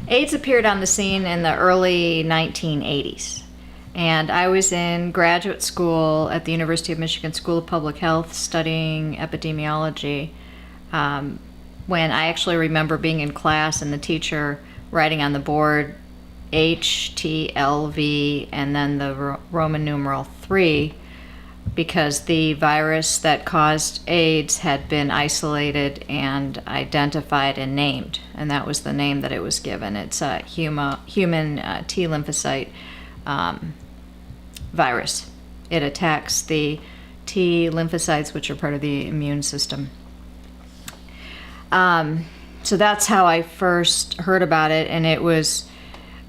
AIDS appeared on the scene in the early 1980s. And I was in graduate school at the University of Michigan School of Public Health studying epidemiology when I actually remember being in class and the teacher writing on the board HTLV and then the Roman numeral 3 because the virus that caused AIDS had been isolated and identified and named, and that was the name that it was given. It's a human T lymphocyte virus. It attacks the T lymphocytes, which are part of the immune system. So that's how I first heard about it, and it was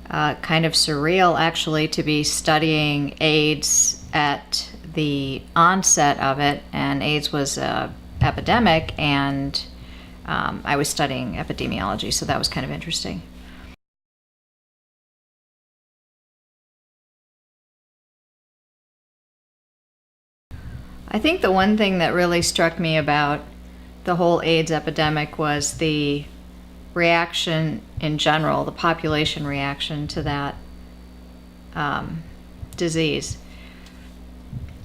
kind of surreal, actually, to be studying AIDS at the onset of it, and AIDS was an epidemic, and I was studying epidemiology, so that was kind of interesting. I think the one thing that really struck me about the whole AIDS epidemic was the reaction in general, the population reaction to that disease.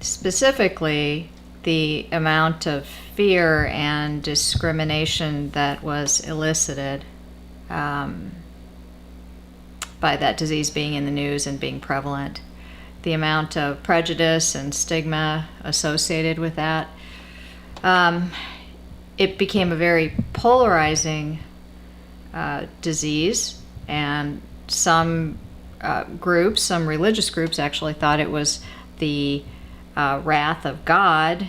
Specifically, the amount of fear and discrimination that was elicited by that disease being in the news and being prevalent. The amount of prejudice and stigma associated with that. It became a very polarizing disease, and some groups, some religious groups actually thought it was the wrath of God,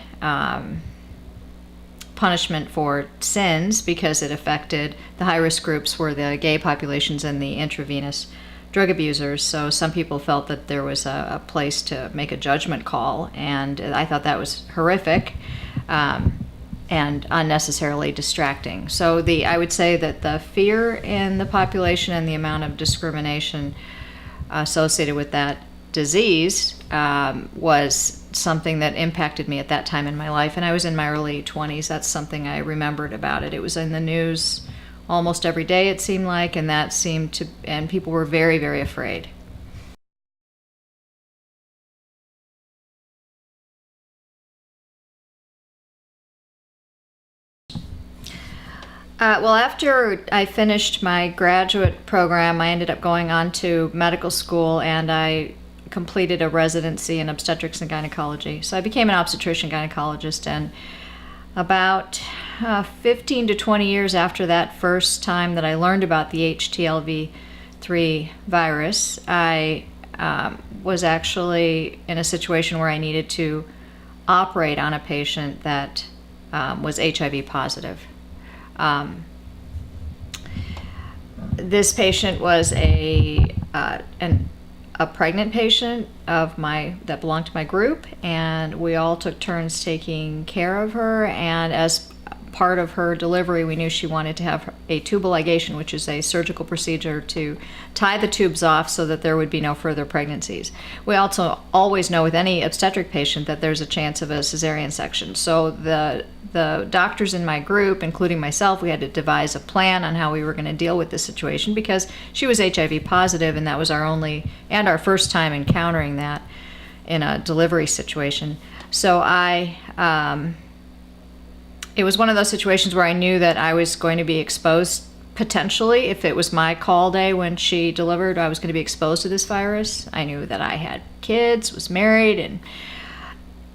punishment for sins, because it affected the high-risk groups were the gay populations and the intravenous drug abusers. So some people felt that there was a place to make a judgment call, and I thought that was horrific and unnecessarily distracting. So I would say that the fear in the population and the amount of discrimination associated with that disease was something that impacted me at that time in my life. And I was in my early 20s. That's something I remembered about it. It was in the news almost every day, it seemed like, and and people were very, very afraid. Well, after I finished my graduate program, I ended up going on to medical school, and I completed a residency in obstetrics and gynecology. So I became an obstetrician gynecologist, and about 15 to 20 years after that first time that I learned about the HTLV-3 virus, I was actually in a situation where I needed to operate on a patient that was HIV positive. This patient was a pregnant patient that belonged to my group, and we all took turns taking care of her. And as part of her delivery, we knew she wanted to have a tubal ligation, which is a surgical procedure to tie the tubes off so that there would be no further pregnancies. We also always know with any obstetric patient that there's a chance of a cesarean section. So the doctors in my group, including myself, we had to devise a plan on how we were going to deal with this situation because she was HIV positive, and that was our first time encountering that in a delivery situation. So it was one of those situations where I knew that I was going to be exposed potentially. If it was my call day when she delivered, I was going to be exposed to this virus. I knew that I had kids, was married, and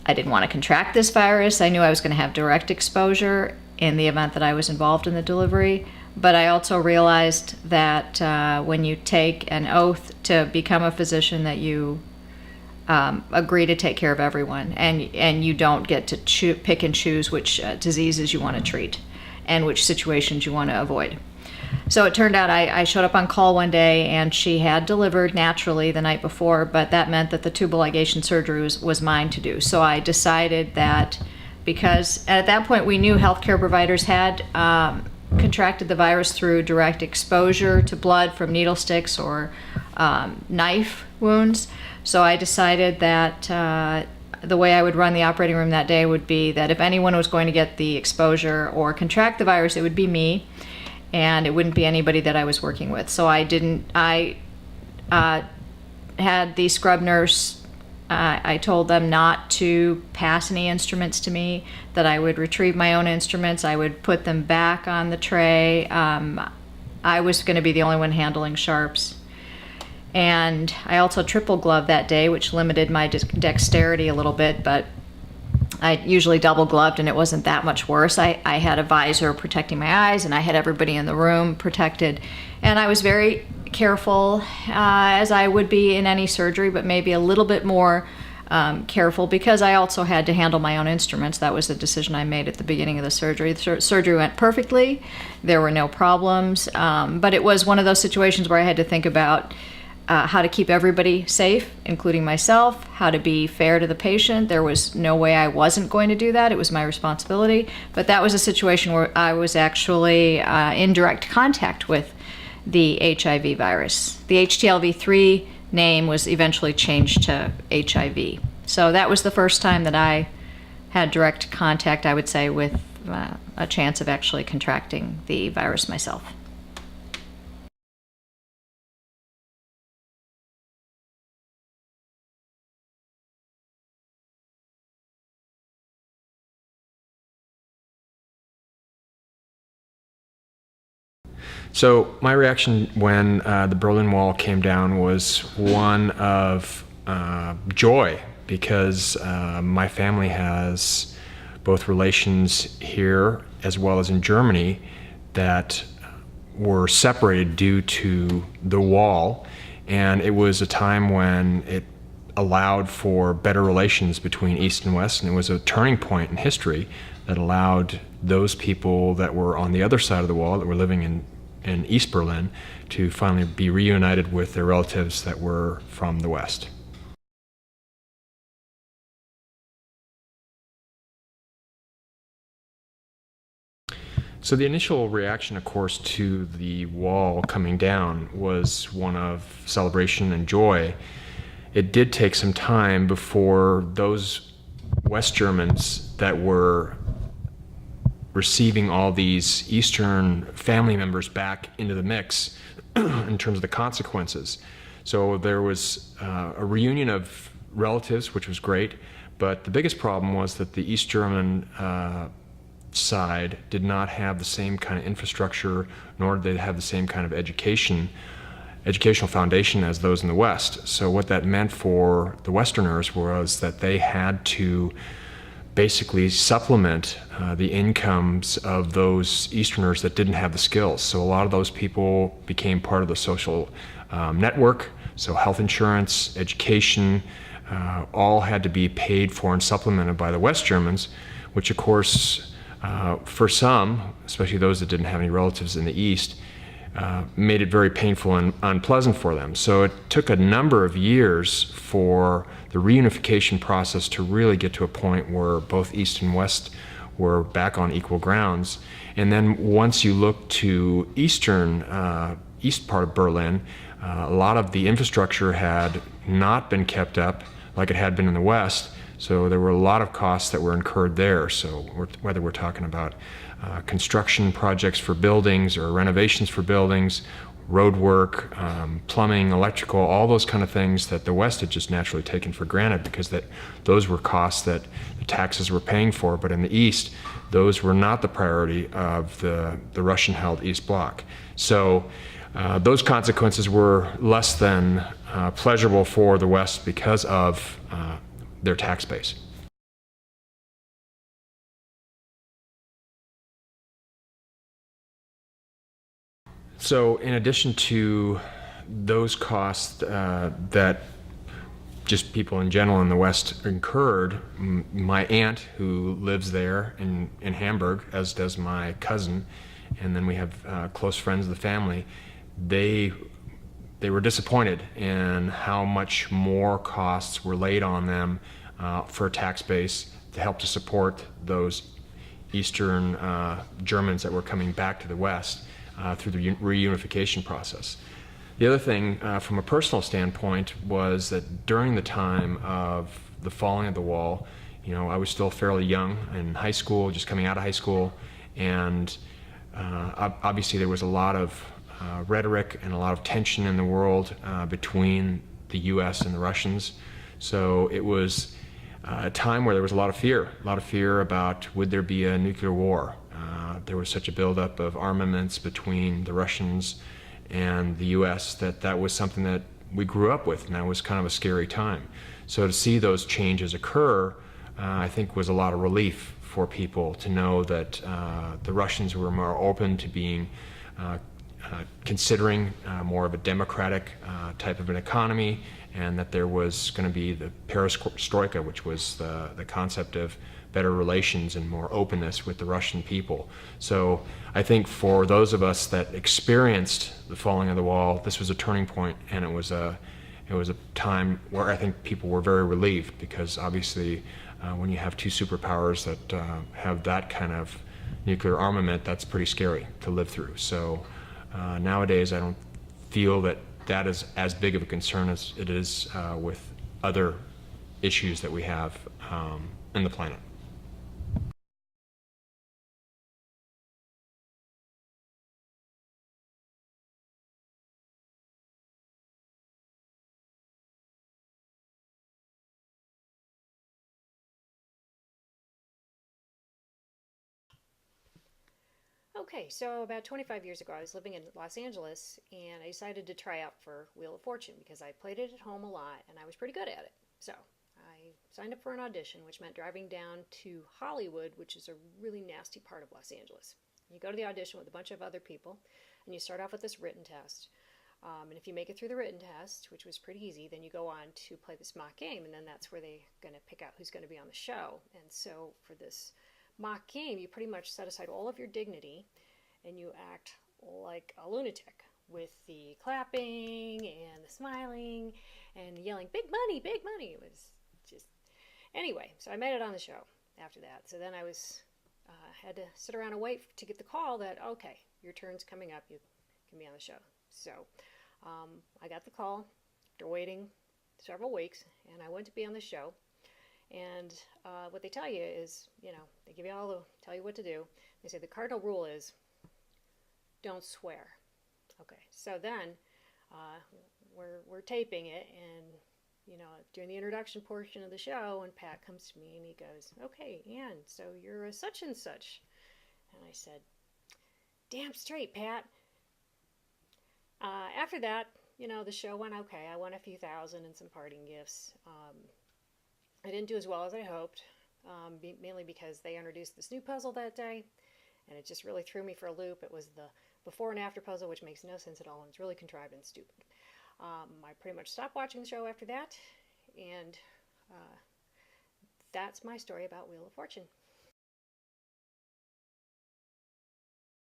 I didn't want to contract this virus. I knew I was going to have direct exposure in the event that I was involved in the delivery. But I also realized that when you take an oath to become a physician, that you agree to take care of everyone, and you don't get to pick and choose which diseases you want to treat and which situations you want to avoid. So it turned out I showed up on call one day, and she had delivered naturally the night before, but that meant that the tubal ligation surgery was mine to do. So I decided that, because at that point we knew healthcare providers had contracted the virus through direct exposure to blood from needle sticks or knife wounds. So I decided that the way I would run the operating room that day would be that if anyone was going to get the exposure or contract the virus, it would be me. and it wouldn't be anybody that I was working with. So I had the scrub nurse, I told them not to pass any instruments to me, that I would retrieve my own instruments, I would put them back on the tray. I was going to be the only one handling sharps. And I also triple gloved that day, which limited my dexterity a little bit, but I usually double gloved and it wasn't that much worse. I had a visor protecting my eyes and I had everybody in the room protected. And I was very careful, as I would be in any surgery, but maybe a little bit more careful because I also had to handle my own instruments. That was the decision I made at the beginning of the surgery. The surgery went perfectly. There were no problems, but it was one of those situations where I had to think about how to keep everybody safe, including myself, how to be fair to the patient. There was no way I wasn't going to do that. It was my responsibility. But that was a situation where I was actually in direct contact with the HIV virus. The HTLV3 name was eventually changed to HIV. So that was the first time that I had direct contact, I would say, with a chance of actually contracting the virus myself. So my reaction when the Berlin Wall came down was one of joy, because my family has both relations here as well as in Germany that were separated due to the wall, and it was a time when it allowed for better relations between East and West, and it was a turning point in history that allowed those people that were on the other side of the wall, that were living in East Berlin, to finally be reunited with their relatives that were from the West. So the initial reaction, of course, to the wall coming down was one of celebration and joy. It did take some time before those West Germans that were receiving all these Eastern family members back into the mix in terms of the consequences. So there was a reunion of relatives, which was great, but the biggest problem was that the East German side did not have the same kind of infrastructure, nor did they have the same kind of educational foundation as those in the West. So what that meant for the Westerners was that they had to basically supplement the incomes of those Easterners that didn't have the skills. So a lot of those people became part of the social network. So health insurance, education, all had to be paid for and supplemented by the West Germans, which of course, for some, especially those that didn't have any relatives in the East, made it very painful and unpleasant for them. So it took a number of years for the reunification process to really get to a point where both East and West were back on equal grounds. And then once you look to east part of Berlin, a lot of the infrastructure had not been kept up like it had been in the West. So there were a lot of costs that were incurred there. So whether we're talking about construction projects for buildings or renovations for buildings, road work, plumbing, electrical, all those kind of things that the West had just naturally taken for granted, because those were costs that the taxes were paying for. But in the East, those were not the priority of the Russian-held East Bloc. So those consequences were less than pleasurable for the West because of their tax base. So in addition to those costs that just people in general in the West incurred, my aunt, who lives there in Hamburg, as does my cousin, and then we have close friends of the family, they were disappointed in how much more costs were laid on them for a tax base to help to support those Eastern Germans that were coming back to the West through the reunification process. The other thing from a personal standpoint was that during the time of the falling of the wall, I was still fairly young in high school, just coming out of high school, and Obviously, there was a lot of rhetoric and a lot of tension in the world between the U.S. and the Russians. So it was a time where there was a lot of fear about would there be a nuclear war. There was such a buildup of armaments between the Russians and the U.S. that was something that we grew up with, and that was kind of a scary time. So to see those changes occur, I think was a lot of relief for people to know that the Russians were more open to being considering more of a democratic type of an economy, and that there was going to be the perestroika, which was the concept of better relations and more openness with the Russian people. So I think for those of us that experienced the falling of the wall, this was a turning point, and it was a time where I think people were very relieved, because obviously when you have two superpowers that have that kind of nuclear armament, that's pretty scary to live through. So nowadays I don't feel that that is as big of a concern as it is with other issues that we have in the planet. Okay, so about 25 years ago, I was living in Los Angeles and I decided to try out for Wheel of Fortune because I played it at home a lot and I was pretty good at it. So I signed up for an audition, which meant driving down to Hollywood, which is a really nasty part of Los Angeles. You go to the audition with a bunch of other people and you start off with this written test. And if you make it through the written test, which was pretty easy, then you go on to play this mock game, and then that's where they're going to pick out who's going to be on the show. And so for this mock game, you pretty much set aside all of your dignity and you act like a lunatic with the clapping and the smiling and yelling, big money, big money. It was just. Anyway, so I made it on the show after that. So then I had to sit around and wait to get the call that, okay, your turn's coming up. You can be on the show. So I got the call after waiting several weeks, and I went to be on the show. And what they tell you is, they give you tell you what to do. They say the cardinal rule is don't swear. Okay, so then we're taping it, and during the introduction portion of the show, and Pat comes to me and he goes, "Okay, Ann, so you're a such and such," and I said, "Damn straight, Pat." After that, the show went okay. I won a few thousand and some parting gifts. I didn't do as well as I hoped, mainly because they introduced this new puzzle that day, and it just really threw me for a loop. It was the before and after puzzle, which makes no sense at all, and it's really contrived and stupid. I pretty much stopped watching the show after that, and that's my story about Wheel of Fortune.